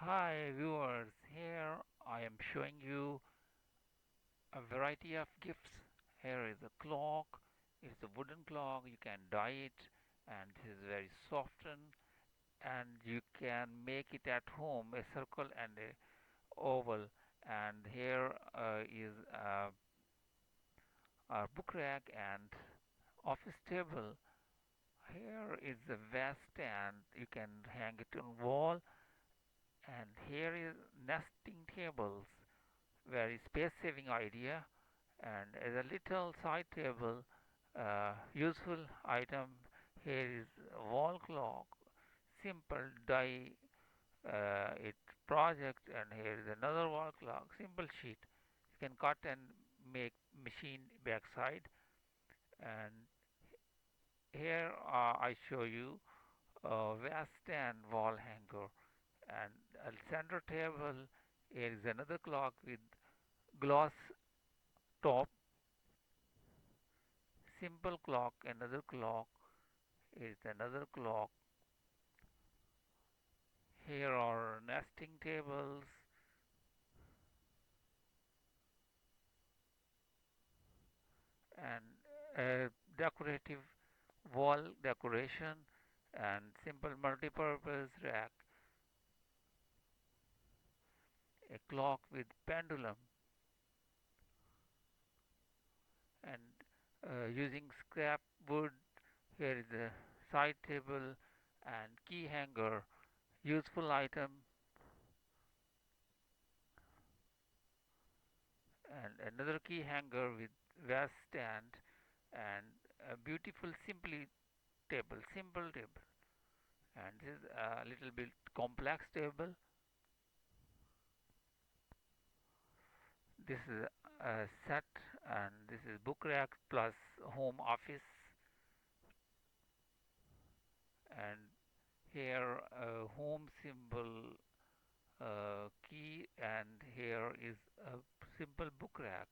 Hi viewers, here I am showing you a variety of gifts. Here is a clock. It's a wooden clock. You can dye it and it is very softened and you can make it at home, a circle and a oval. And here is a book rack and office table. Here is a vest and you can hang it on wall. And here is nesting tables, very space saving idea. And as a little side table, useful item, here is a wall clock, simple die it project. And here is another wall clock, simple sheet. You can cut and make machine backside. And here I show you a vest and wall hanger and a center table. Here is another clock with gloss top, simple clock, another clock is another clock. Here are nesting tables and a decorative wall decoration and simple multi-purpose rack, a clock with pendulum and using scrap wood. Here is a side table and key hanger, useful item. And another key hanger with vast stand and a beautiful simply table, simple table. And this is a little bit complex table. This is a set and this is book rack plus home office. And here a home symbol key and here is a simple book rack.